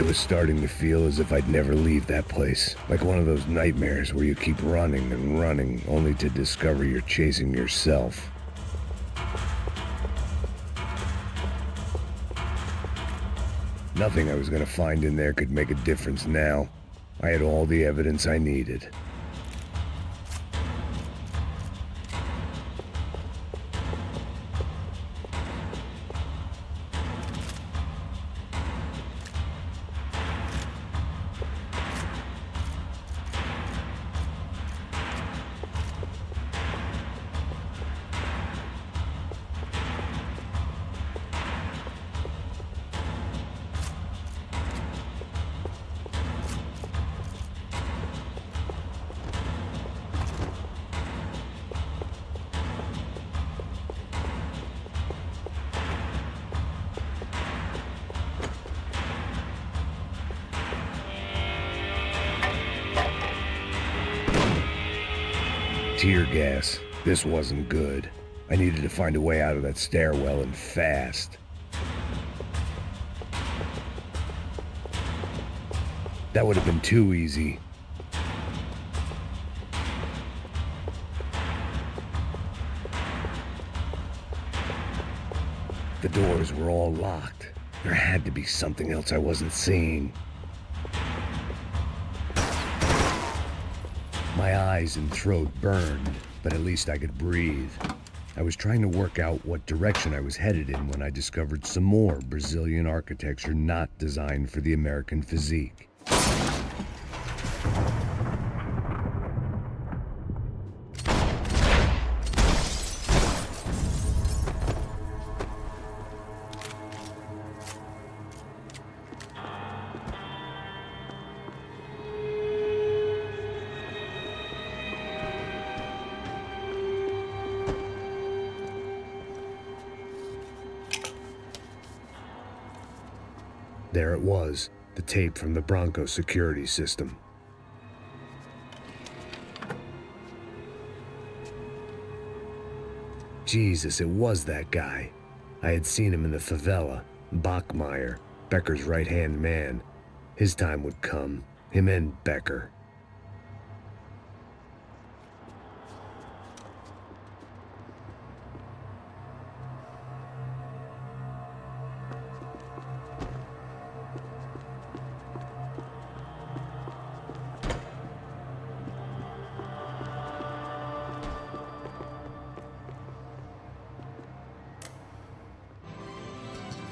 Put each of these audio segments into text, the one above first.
was starting to feel as if I'd never leave that place. Like one of those nightmares where you keep running and running, only to discover you're chasing yourself. Nothing I was gonna find in there could make a difference now. I had all the evidence I needed. Tear gas. This wasn't good. I needed to find a way out of that stairwell and fast. That would have been too easy. The doors were all locked. There had to be something else I wasn't seeing. My eyes and throat burned, but at least I could breathe. I was trying to work out what direction I was headed in when I discovered some more Brazilian architecture not designed for the American physique. There it was, the tape from the Bronco security system. Jesus, it was that guy. I had seen him in the favela, Bachmeyer, Becker's right-hand man. His time would come, him and Becker.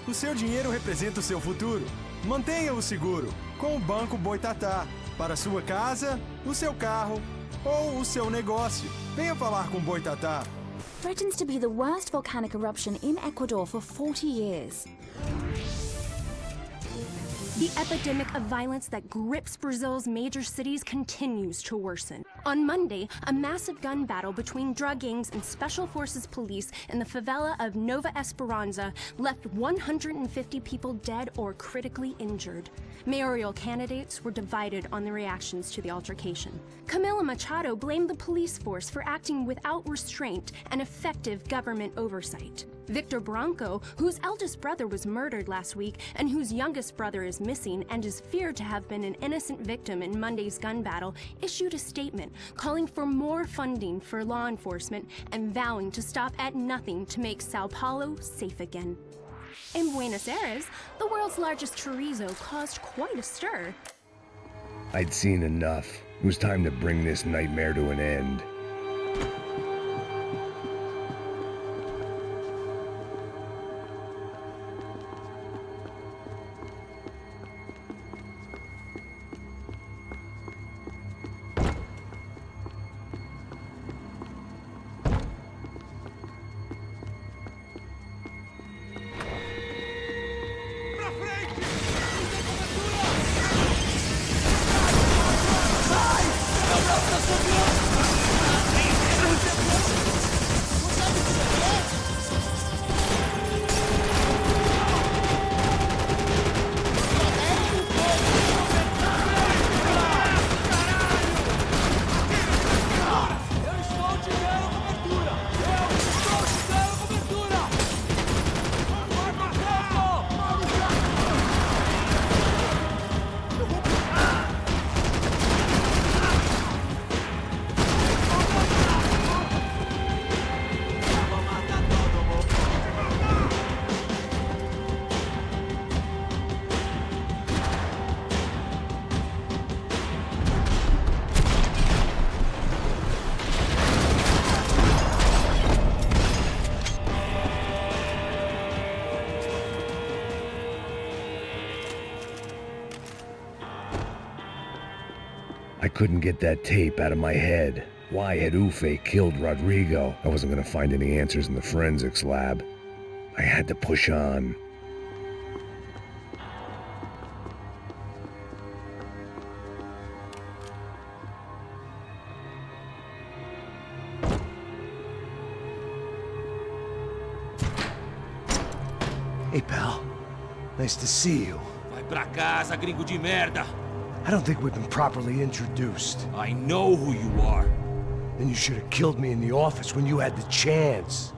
O seu dinheiro representa o seu futuro. Mantenha-o seguro com o Banco Boitatá. Para a sua casa, o seu carro ou o seu negócio. Venha falar com Boitatá. Threatens to be the worst volcanic eruption in Ecuador for 40 years. The epidemic of violence that grips Brazil's major cities continues to worsen. On Monday, a massive gun battle between drug gangs and special forces police in the favela of Nova Esperanza left 150 people dead or critically injured. Mayoral candidates were divided on the reactions to the altercation. Camila Machado blamed the police force for acting without restraint and effective government oversight. Victor Branco, whose eldest brother was murdered last week and whose youngest brother is missing and is feared to have been an innocent victim in Monday's gun battle, issued a statement calling for more funding for law enforcement and vowing to stop at nothing to make Sao Paulo safe again. In Buenos Aires, the world's largest chorizo caused quite a stir. I'd seen enough. It was time to bring this nightmare to an end. couldn't get that tape out of my head. Why had Ufe killed Rodrigo? I wasn't gonna find any answers in the forensics lab. I had to push on. Hey, pal. Nice to see you. Vai pra casa, gringo de merda! I don't think we've been properly introduced. I know who you are. Then you should have killed me in the office when you had the chance.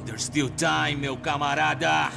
There's still time, meu camarada!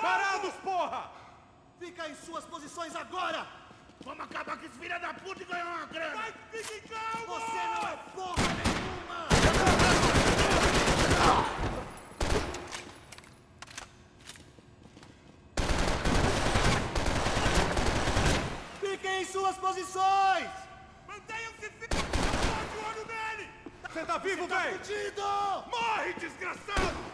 Parados, porra! Fica em suas posições agora! Vamos acabar com esse filho da puta e ganhar uma grana! Vai, fique calmo! Você não é porra nenhuma! Fiquem em suas posições! Mantenham-se firmes! Bote o olho nele! Você tá vivo, velho? Tá morre, desgraçado!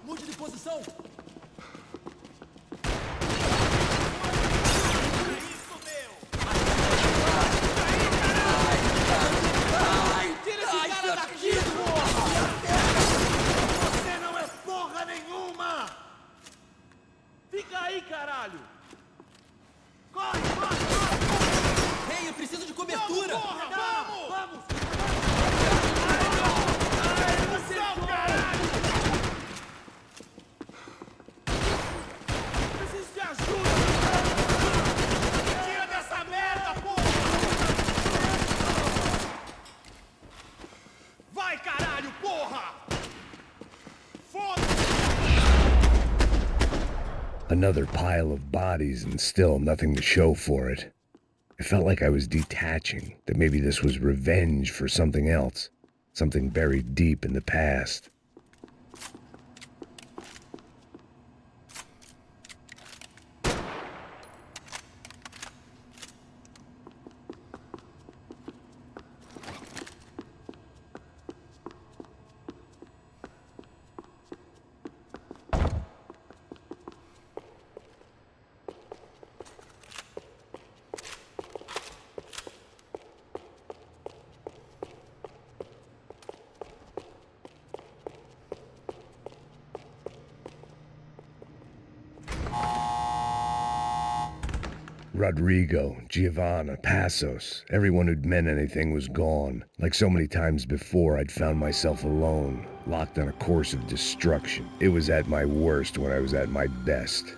Mude de posição! Isso, meu! Tira esse cara daqui, porra! Você não é porra nenhuma! Fica aí, caralho! Corre, corre, corre! Ei, eu preciso de cobertura! Vamos, porra, vamos! Vamos! Another pile of bodies and still nothing to show for it. It felt like I was detaching, that maybe this was revenge for something else, something buried deep in the past. Rodrigo, Giovanna, Passos, everyone who'd meant anything was gone. Like so many times before, I'd found myself alone, locked on a course of destruction. It was at my worst when I was at my best.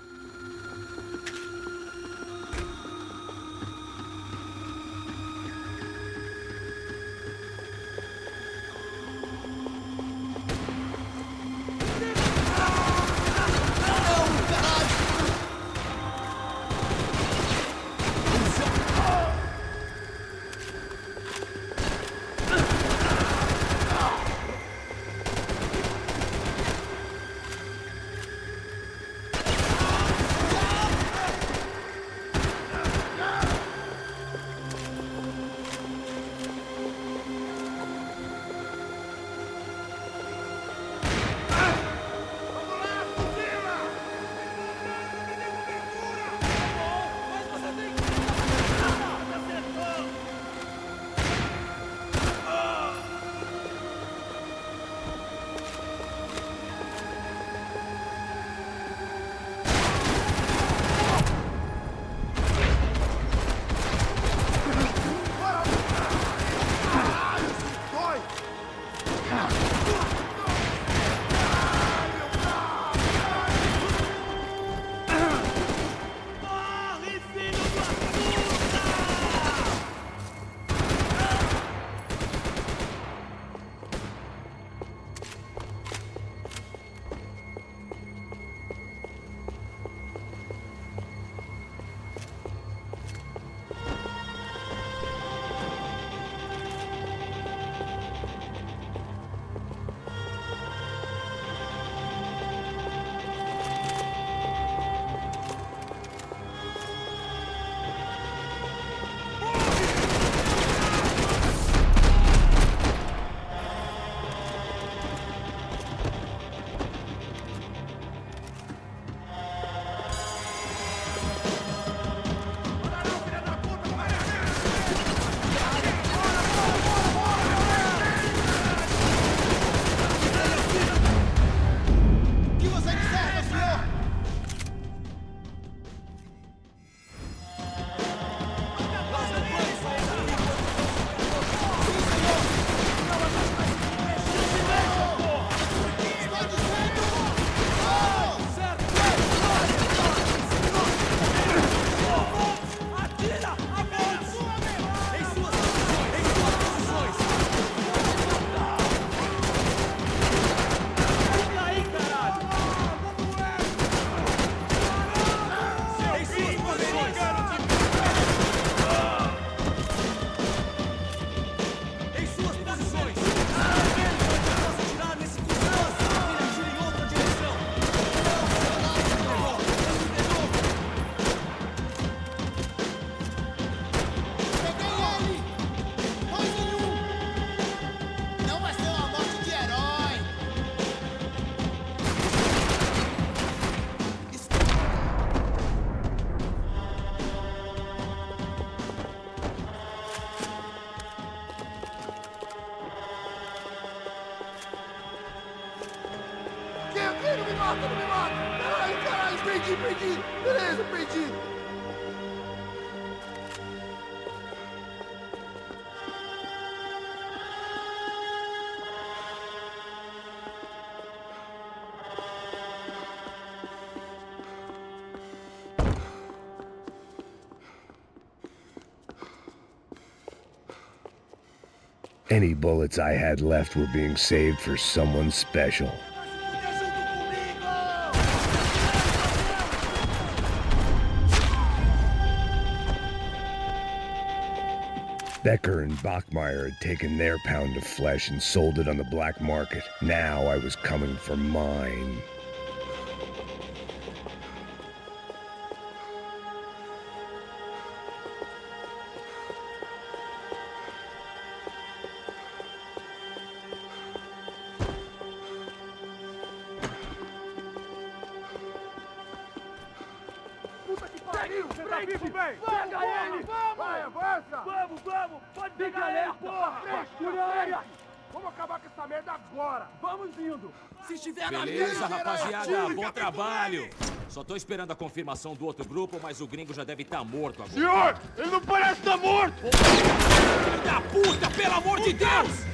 mata, não me mata! Caralho, caralho, perdi! Beleza, perdi! Any bullets I had left were being saved for someone special. Becker and Bachmeyer had taken their pound of flesh and sold it on the black market. Now I was coming for mine. Puta que pariu! Você tá vivo, bem? Pega ele! Vai, avança! Vamos! Pode pegar ele, porra! Vamos acabar com essa merda agora! Vamos indo! Se estiver na Beleza, rapaziada, bom trabalho! Só tô esperando a confirmação do outro grupo, mas o gringo já deve estar morto agora. Senhor, ele não parece estar morto! Filho da puta, pelo amor de Deus!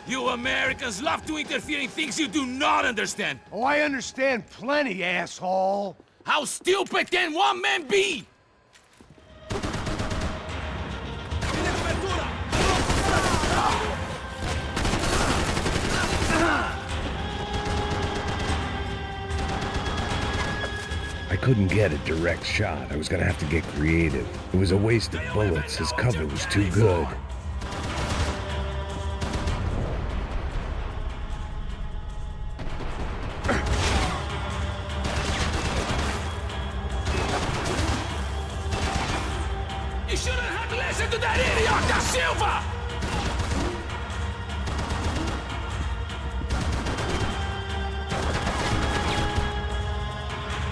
You Americans love to interfere in things you do not understand. Oh, I understand plenty, asshole. How stupid can one man be? I couldn't get a direct shot. I was gonna have to get creative. It was a waste of bullets. His cover was too good. You shouldn't have listened to that idiot, Da Silva!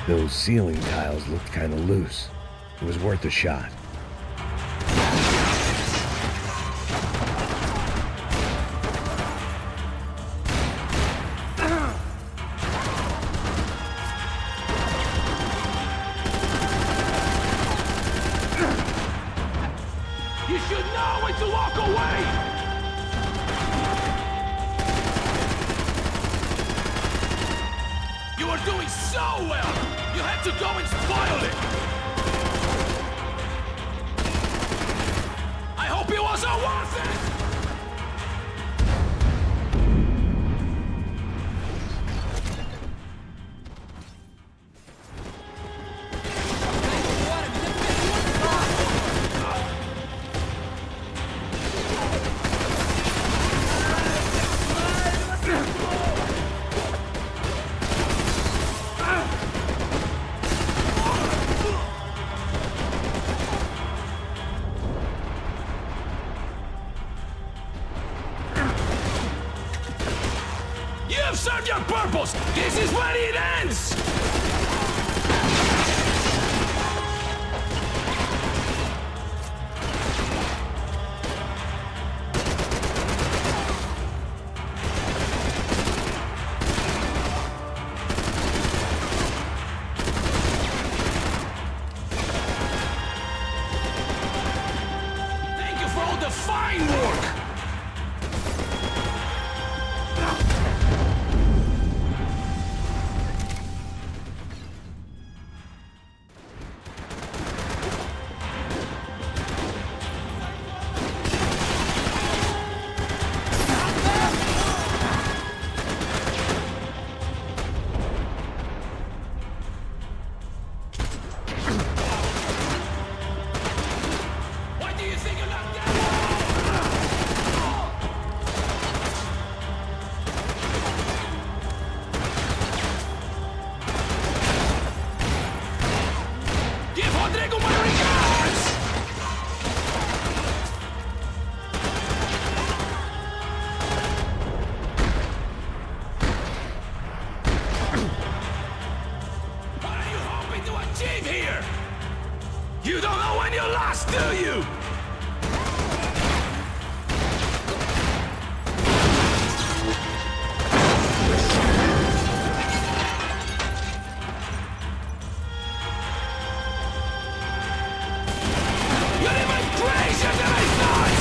Those ceiling tiles looked kind of loose. It was worth a shot. You should know when to walk away! You were doing so well! You had to go and spoil it! I hope it wasn't worth it! You've served your purpose! This is where it ends! Thank you for all the fine work! chief here! You don't know when you lost, do you? You're even crazier than I thought!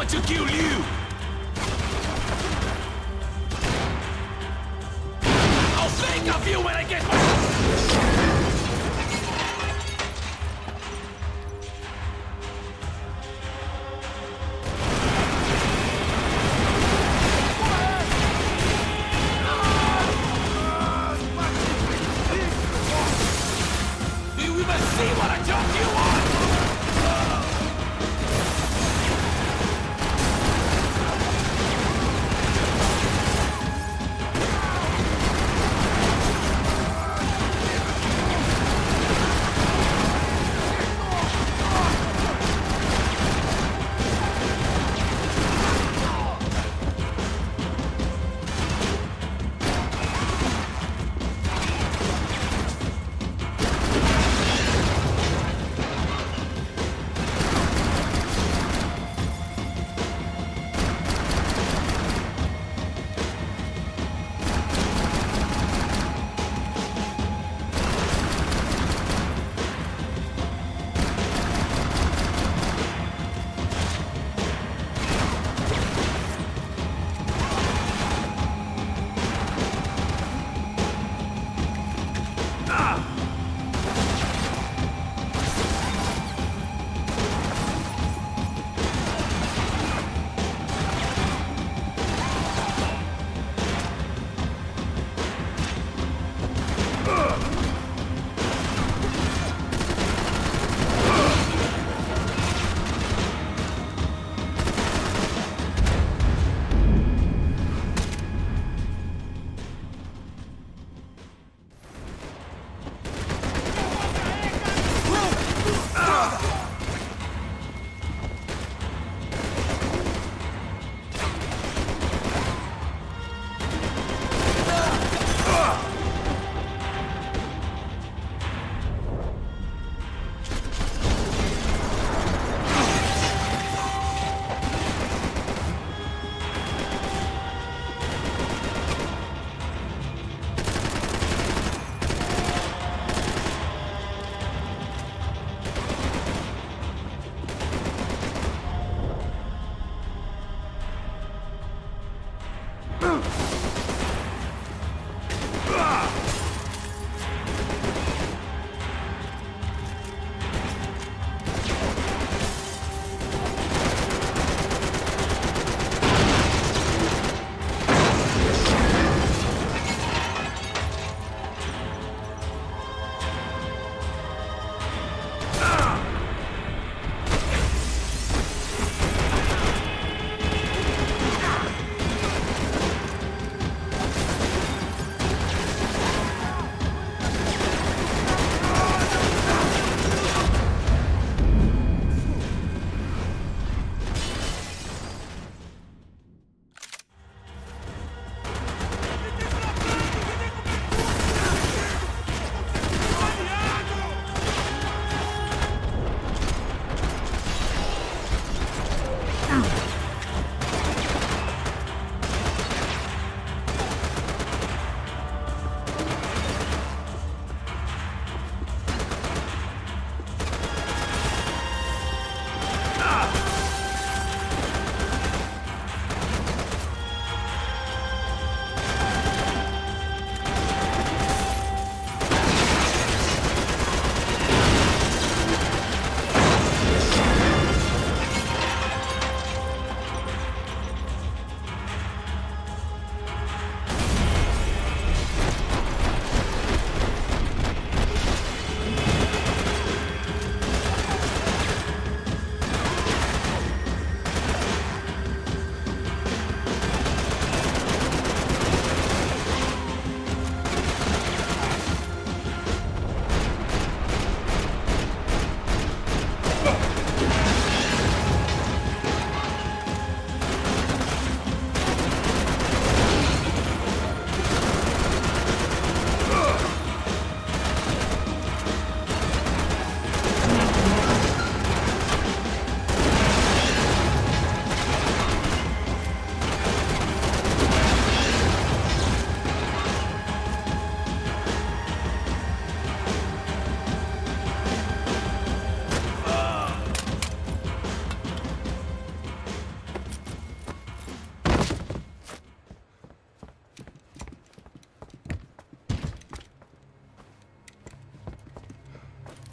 To kill you! I'll think of you when I get my... Do you even see what I told you on?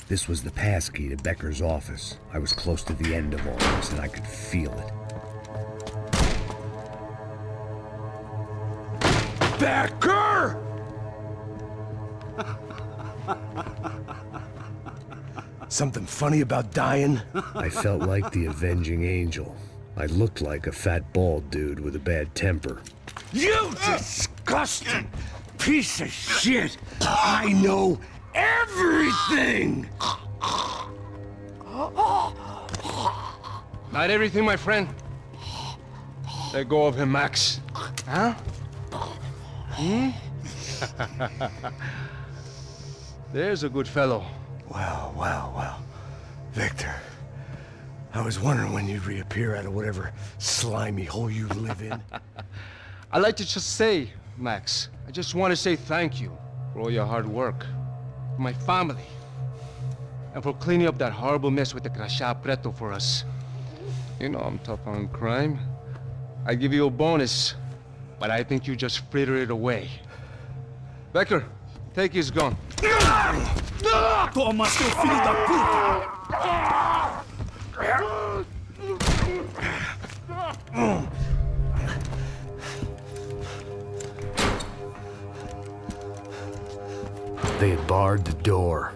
This was the passkey to Becker's office. I was close to the end of all this, and I could feel it. Becker! Something funny about dying? I felt like the avenging angel. I looked like a fat bald dude with a bad temper. You disgusting piece of shit! I know everything! Not everything, my friend. Let go of him, Max. Huh? There's a good fellow. Well. Victor, I was wondering when you'd reappear out of whatever slimy hole you live in. I'd like to just say, Max, I just want to say thank you for all your hard work, for my family, and for cleaning up that horrible mess with the crachá preto for us. You know I'm tough on crime. I give you a bonus, but I think you just fritter it away. Becker, take his gun. Toma, seu filho da puta! They had barred the door.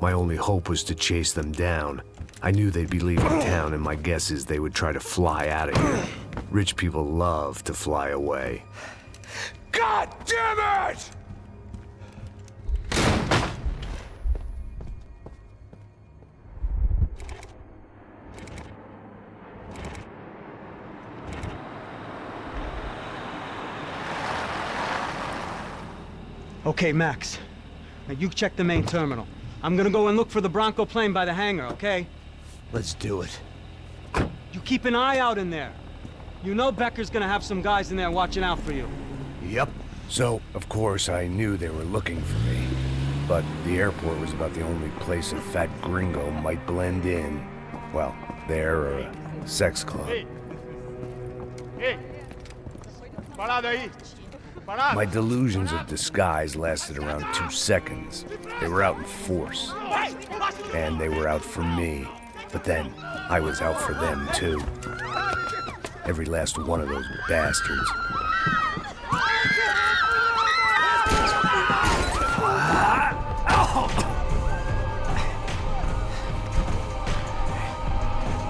My only hope was to chase them down. I knew they'd be leaving town, and my guess is they would try to fly out of here. Rich people love to fly away. God damn it! Okay, Max. Now you check the main terminal. I'm gonna go and look for the Bronco plane by the hangar, okay? Let's do it. You keep an eye out in there. You know Becker's gonna have some guys in there watching out for you. Yep. So, of course, I knew they were looking for me. But the airport was about the only place a fat gringo might blend in. Well, there or a sex club. Parado aí! My delusions of disguise lasted around 2 seconds. They were out in force. And they were out for me. But then, I was out for them, too. Every last one of those bastards.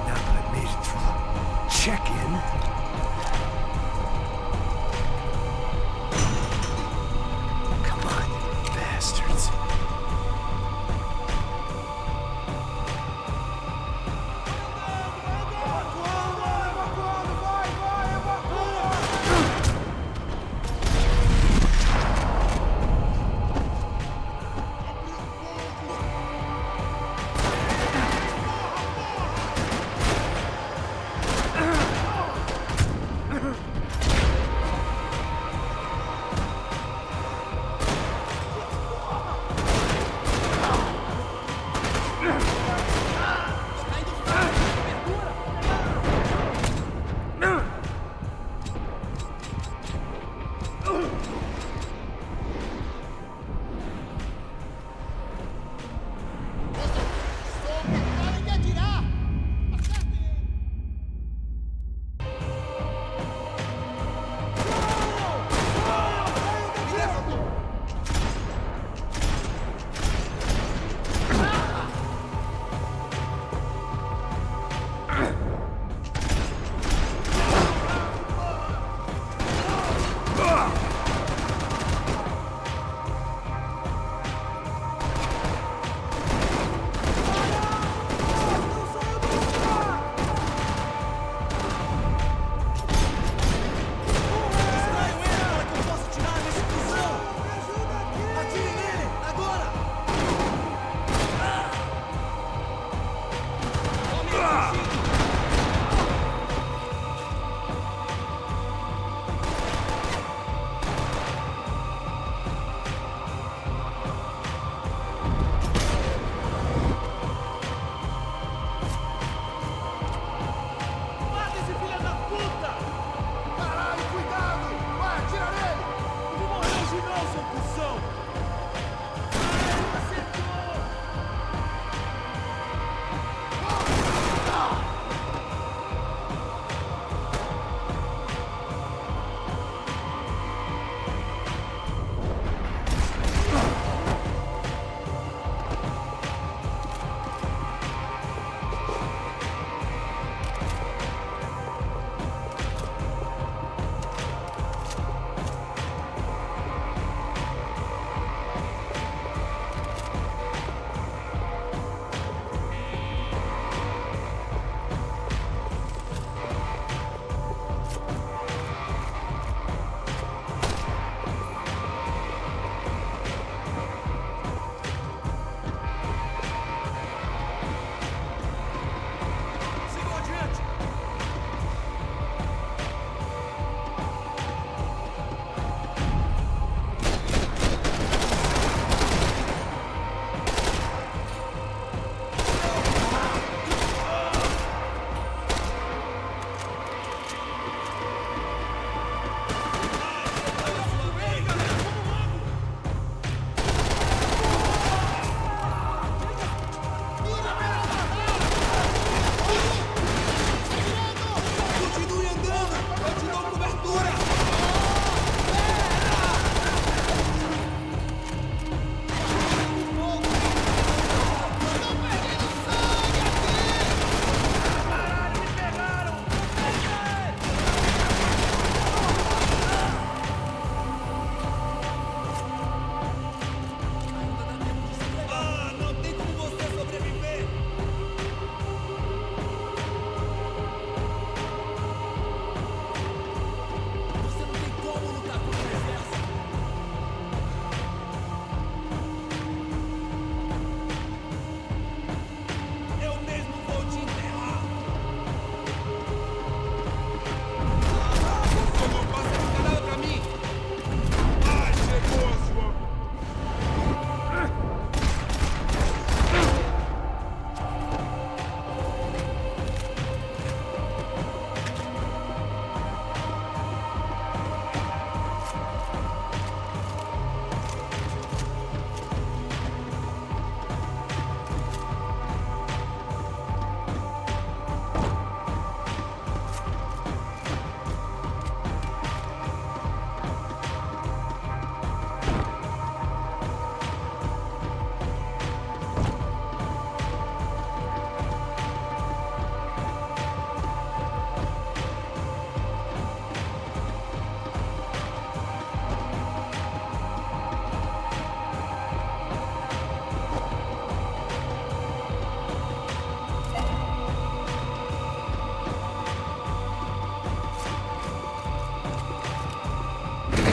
Now that I made it through check-in, bastards.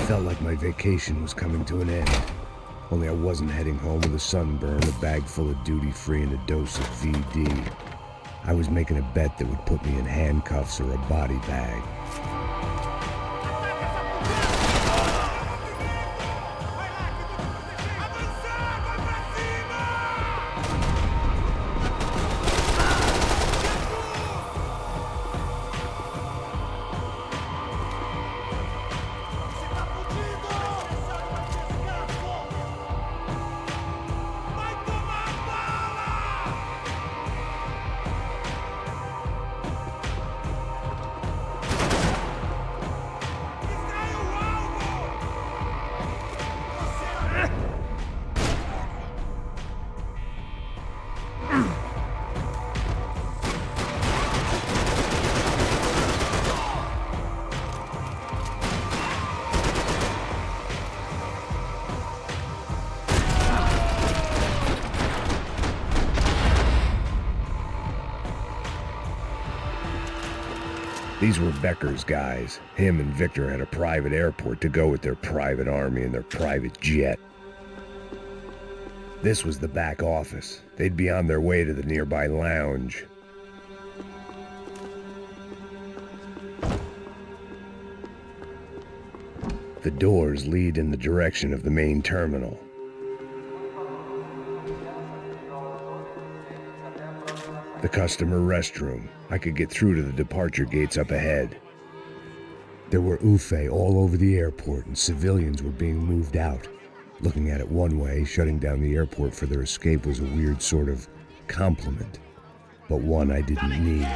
felt like my vacation was coming to an end. Only I wasn't heading home with a sunburn, a bag full of duty-free, and a dose of VD. I was making a bet that would put me in handcuffs or a body bag. These were Becker's guys. Him and Victor had a private airport to go with their private army and their private jet. This was the back office. They'd be on their way to the nearby lounge. The doors lead in the direction of the main terminal. The customer restroom. I could get through to the departure gates up ahead. There were UFE all over the airport, and civilians were being moved out. Looking at it one way, shutting down the airport for their escape was a weird sort of compliment, but one I didn't need.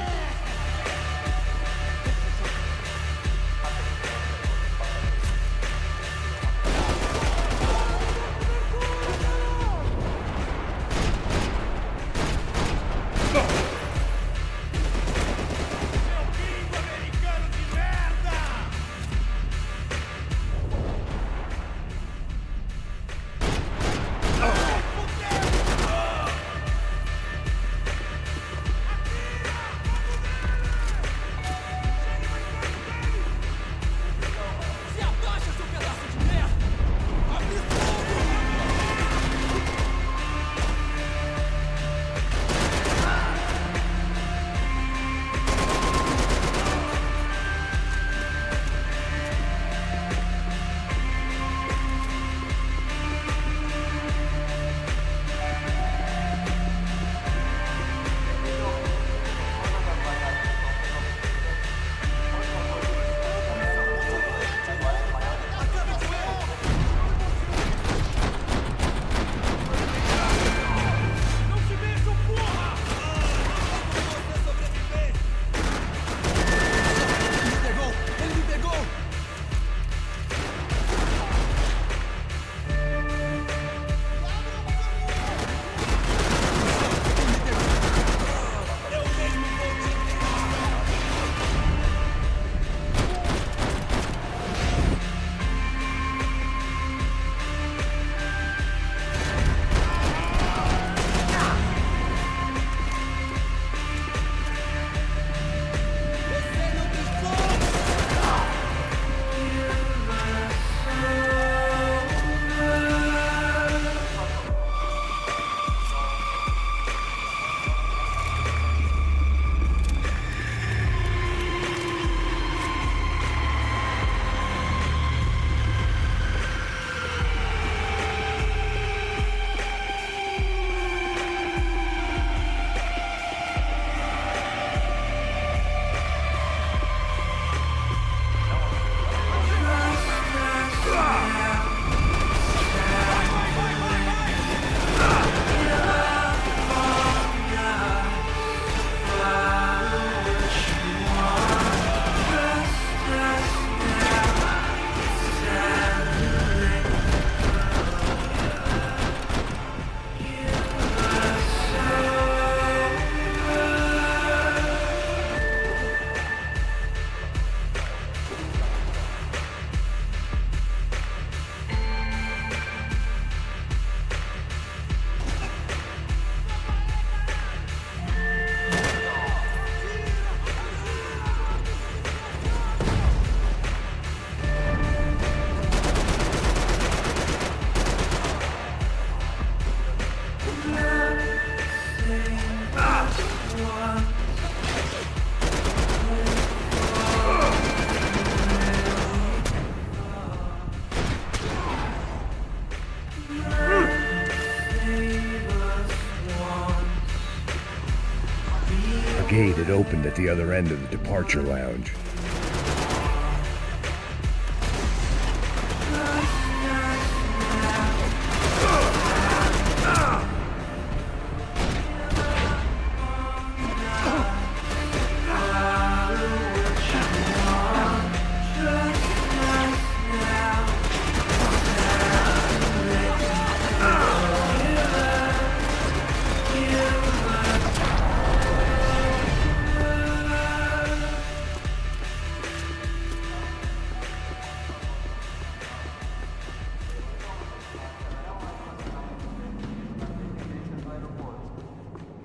gate had opened at the other end of the departure lounge.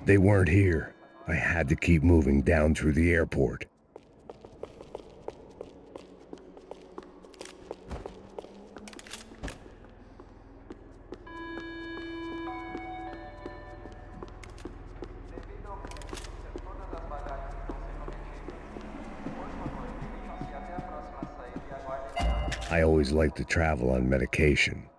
They weren't here. I had to keep moving down through the airport. I always like to travel on medication.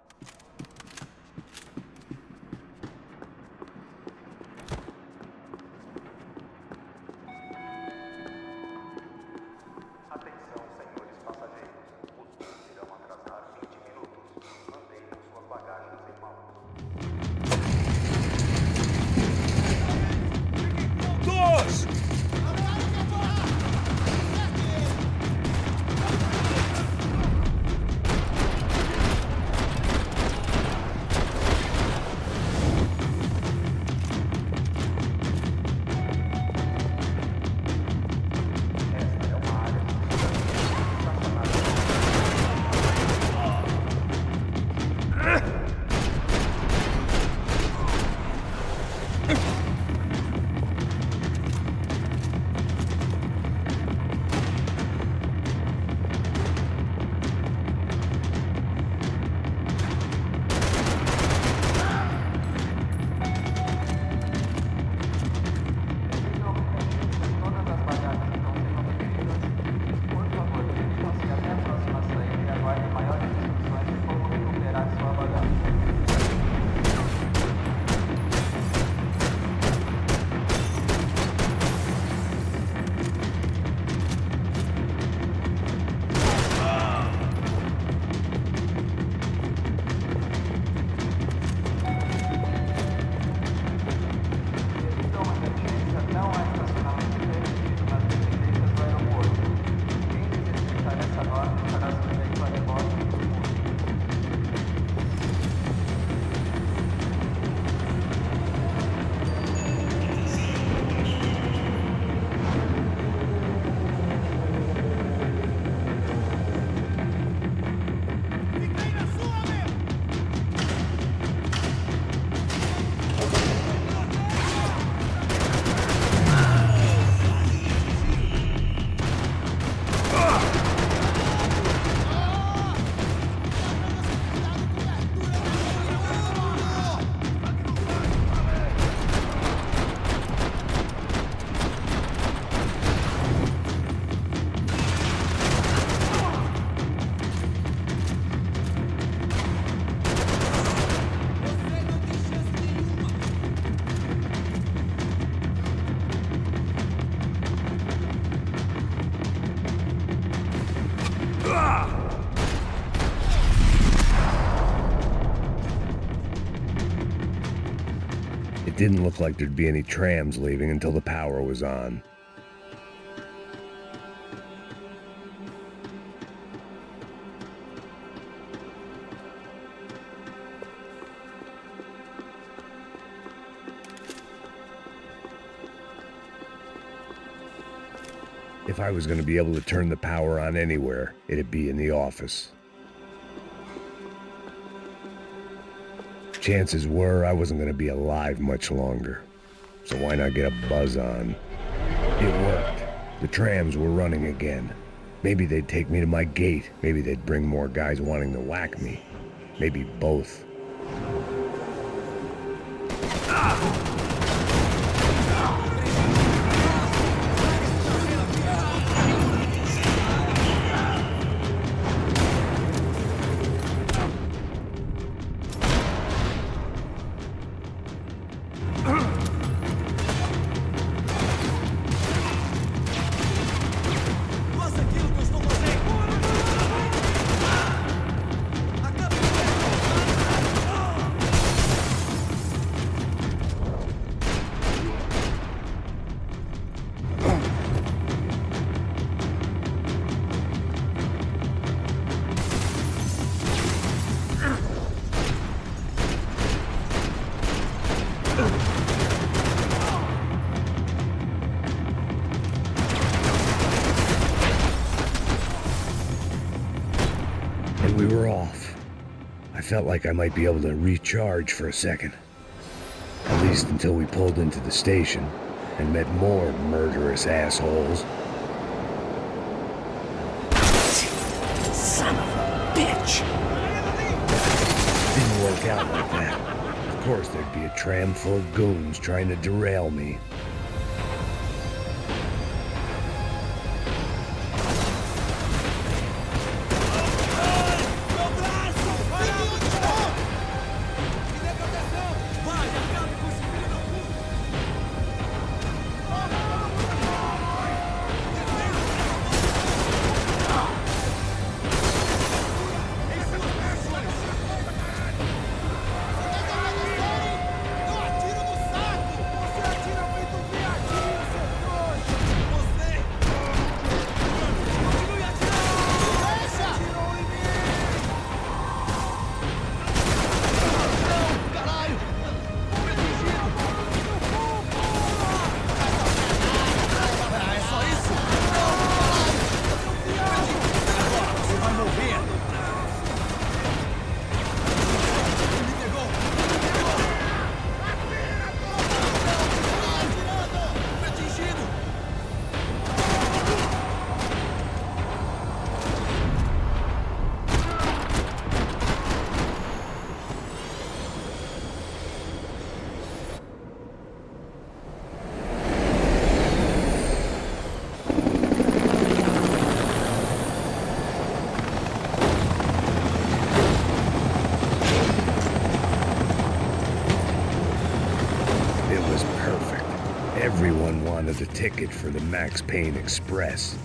It didn't look like there'd be any trams leaving until the power was on. If I was going to be able to turn the power on anywhere, it'd be in the office. Chances were I wasn't going to be alive much longer, so why not get a buzz on? It worked. The trams were running again. Maybe they'd take me to my gate. Maybe they'd bring more guys wanting to whack me. Maybe both. felt like I might be able to recharge for a second. At least until we pulled into the station and met more murderous assholes. Son of a bitch! Didn't work out like that. Of course there'd be a tram full of goons trying to derail me. Everyone wanted a ticket for the Max Payne Express.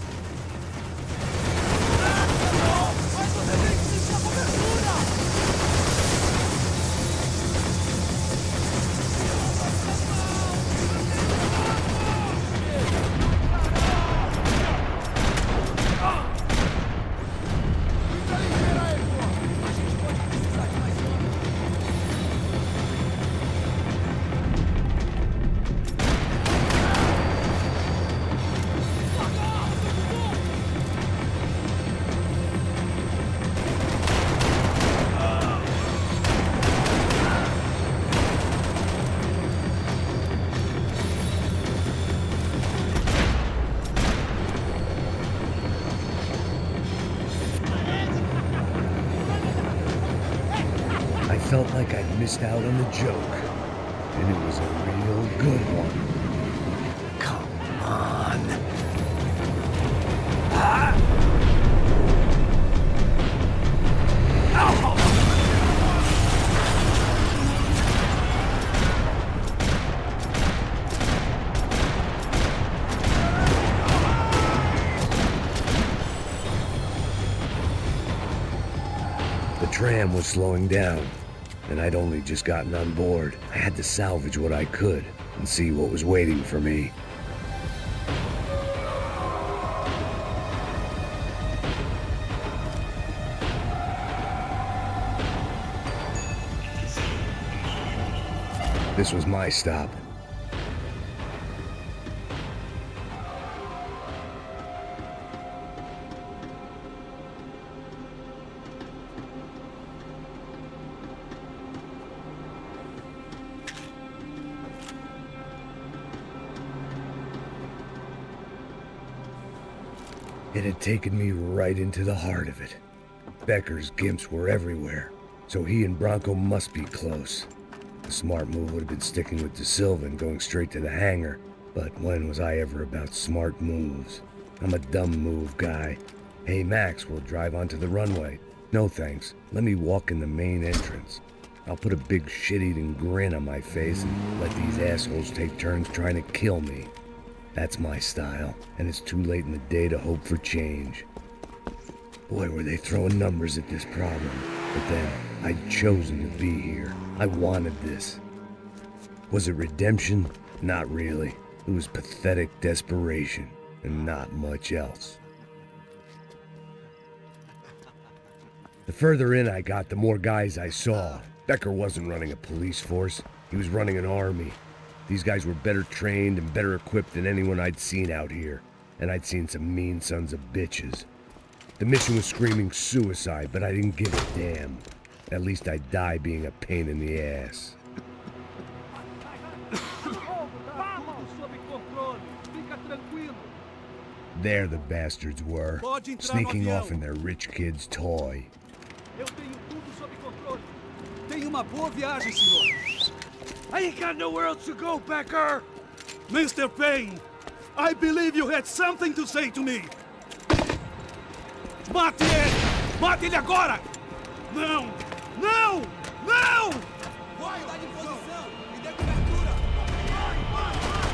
I felt like I'd missed out on the joke, and it was a real good one. Come on. The tram was slowing down, and I'd only just gotten on board. I had to salvage what I could and see what was waiting for me. This was my stop. It had taken me right into the heart of it. Becker's gimps were everywhere, so he and Bronco must be close. The smart move would have been sticking with De Silva and going straight to the hangar, but when was I ever about smart moves? I'm a dumb move guy. Hey Max, we'll drive onto the runway. No thanks, let me walk in the main entrance. I'll put a big shit-eating grin on my face and let these assholes take turns trying to kill me. That's my style, and it's too late in the day to hope for change. Boy, were they throwing numbers at this problem. But then, I'd chosen to be here. I wanted this. Was it redemption? Not really. It was pathetic desperation, and not much else. The further in I got, the more guys I saw. Becker wasn't running a police force. He was running an army. These guys were better trained and better equipped than anyone I'd seen out here. And I'd seen some mean sons of bitches. The mission was screaming suicide, but I didn't give a damn. At least I'd die being a pain in the ass. There the bastards were, sneaking off in their rich kid's toy. Eu tenho tudo sob controle. Tenha uma boa viagem, senhor. I ain't got nowhere else to go, Becker. Mr. Payne, I believe you had something to say to me. Mate ele! Mate ele agora! Não! Não! Não! Vai, dá de posição! Me dê cobertura! Vai, vai, vai!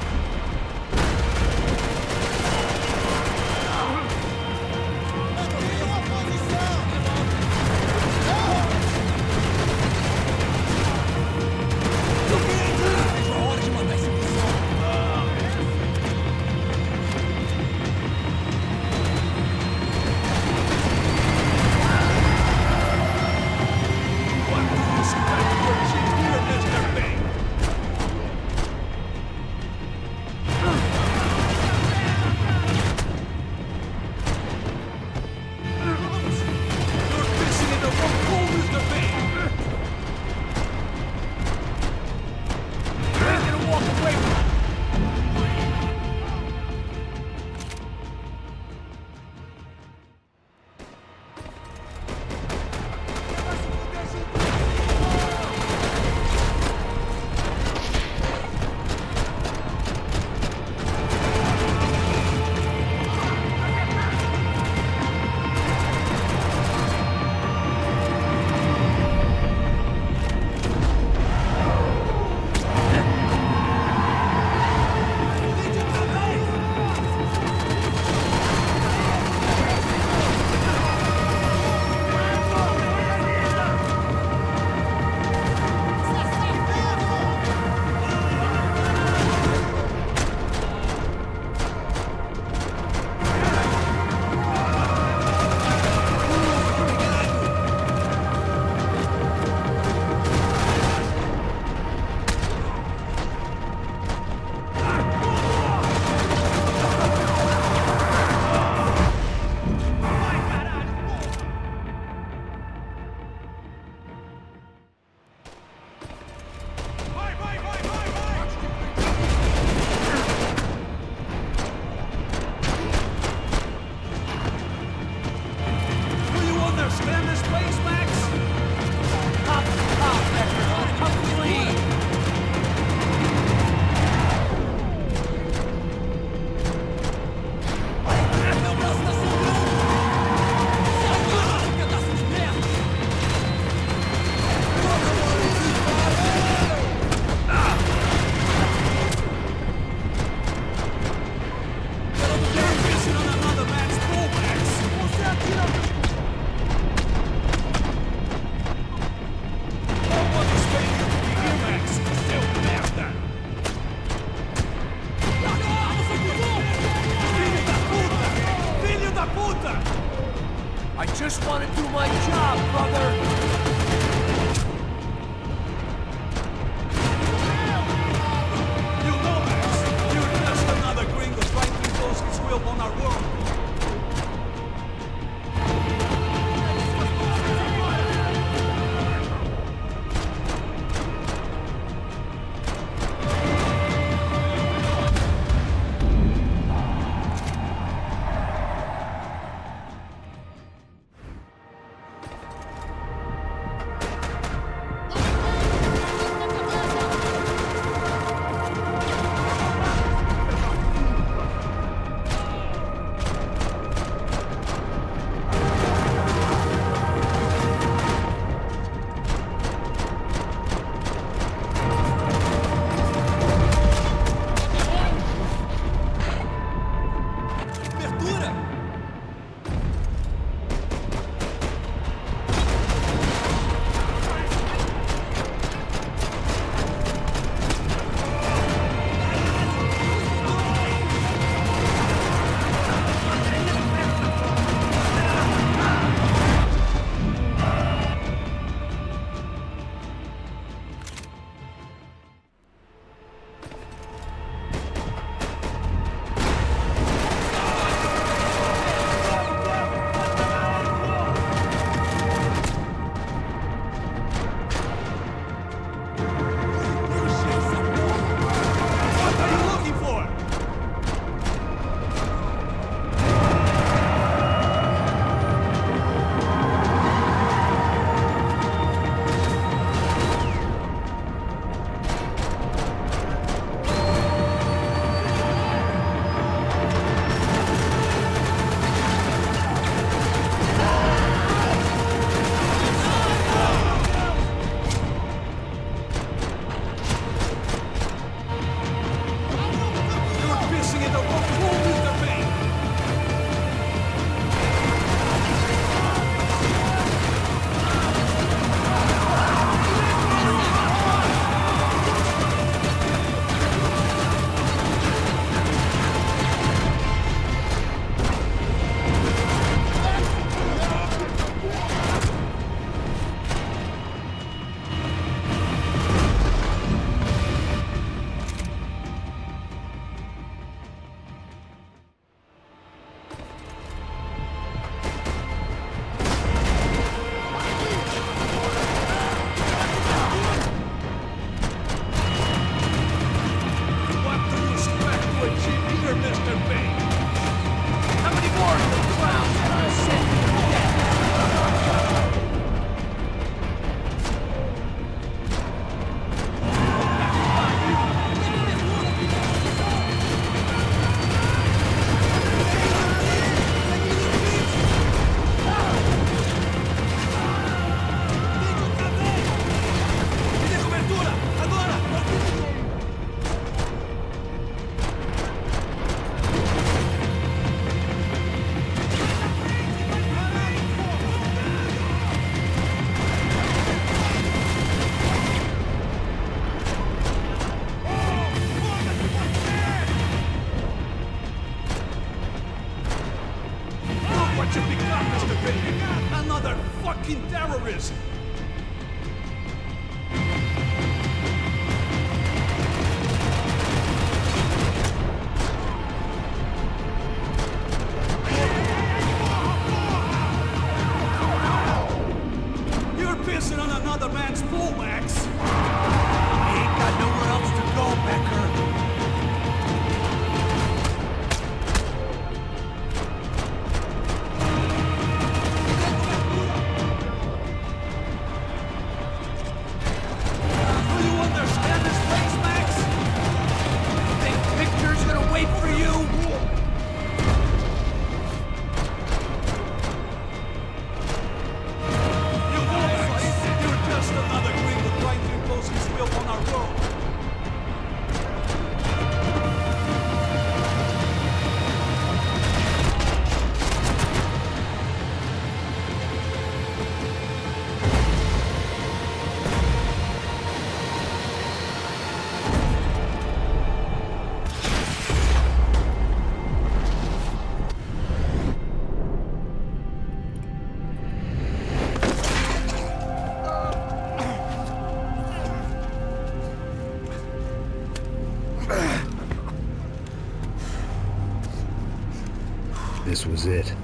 This was it.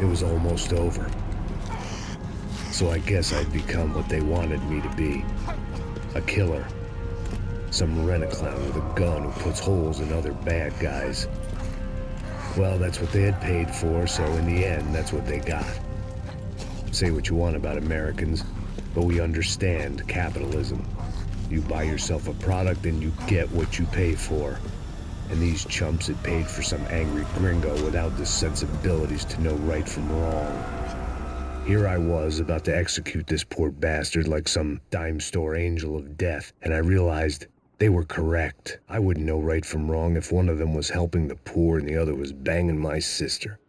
It was almost over. So I guess I'd become what they wanted me to be. A killer. Some rent-a-clown with a gun who puts holes in other bad guys. Well, that's what they had paid for, so in the end, that's what they got. Say what you want about Americans, but we understand capitalism. You buy yourself a product and you get what you pay for. And these chumps had paid for some angry gringo without the sensibilities to know right from wrong. Here I was about to execute this poor bastard like some dime store angel of death, and I realized they were correct. I wouldn't know right from wrong if one of them was helping the poor and the other was banging my sister.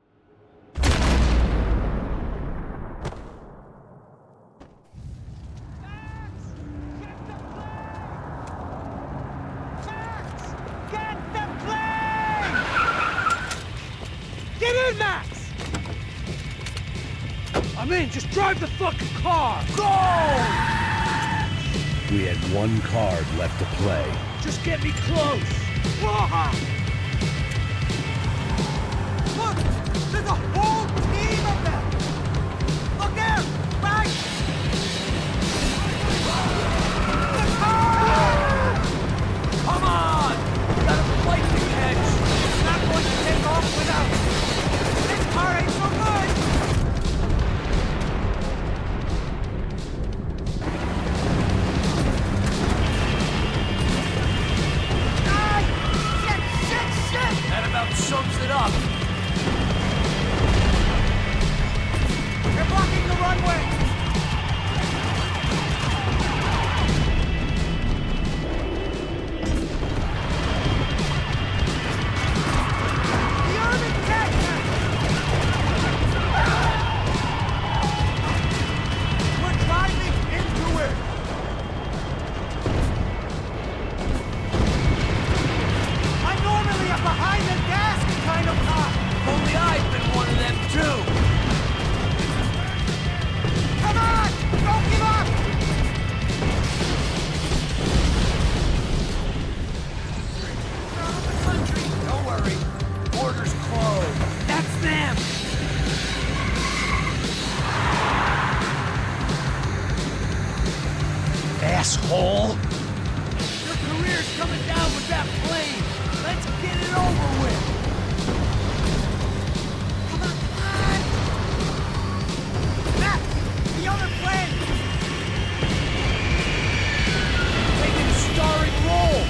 I'm in, just drive the fucking car! Go! We had one card left to play. Just get me close! Look! There's a whole team of them! Look there! Right! The car! Come on! We gotta fight the catch! It's not going to take off without it! This car ain't so good! That about sums it up. They're blocking the runway. The urban cat. We're driving into it. I'm normally a behind-the-desk kind of cop. Only I've been one of them, too. Come on! Don't give up! Out of the country. Don't worry. Borders closed. That's them! Asshole! Your career's coming down with that plane. Let's get it over with! Come on, come on! Max! The other plane! Taking a starring role!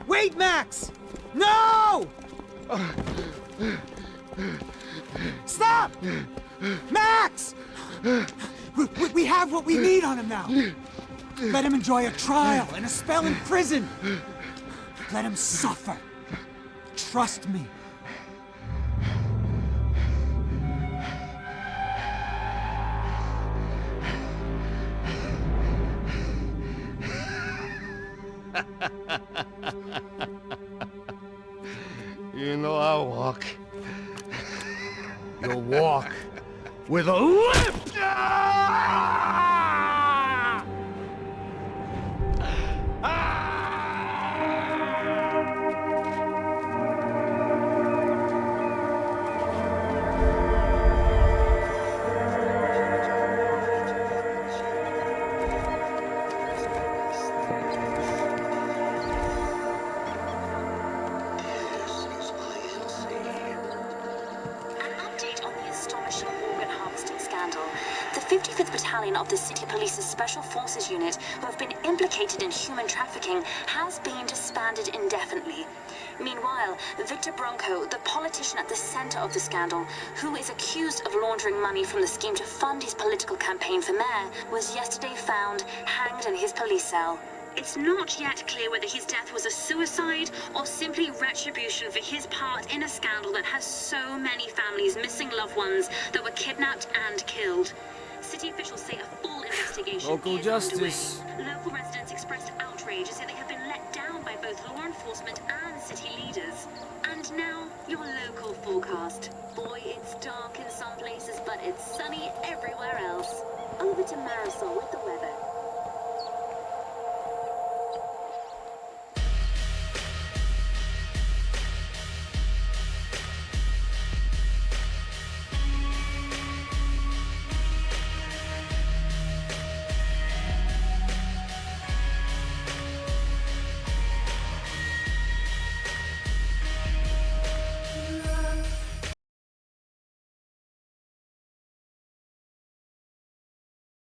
Wait, Max! No! Stop! Max! We have what we need on him now. Let him enjoy a trial and a spell in prison. Let him suffer. Trust me. You know I'll walk. You'll walk with a lift! The 55th Battalion of the City Police's Special Forces Unit, who have been implicated in human trafficking, has been disbanded indefinitely. Meanwhile, Victor Bronco, the politician at the center of the scandal, who is accused of laundering money from the scheme to fund his political campaign for mayor, was yesterday found hanged in his police cell. It's not yet clear whether his death was a suicide or simply retribution for his part in a scandal that has so many families missing loved ones that were kidnapped and killed. City officials say a full investigation investigation Local is justice. underway. Local residents expressed outrage as if they have been let down by both law enforcement and city leaders. And now, your local forecast. Boy, it's dark in some places, but it's sunny everywhere else. Over to Marisol with the weather.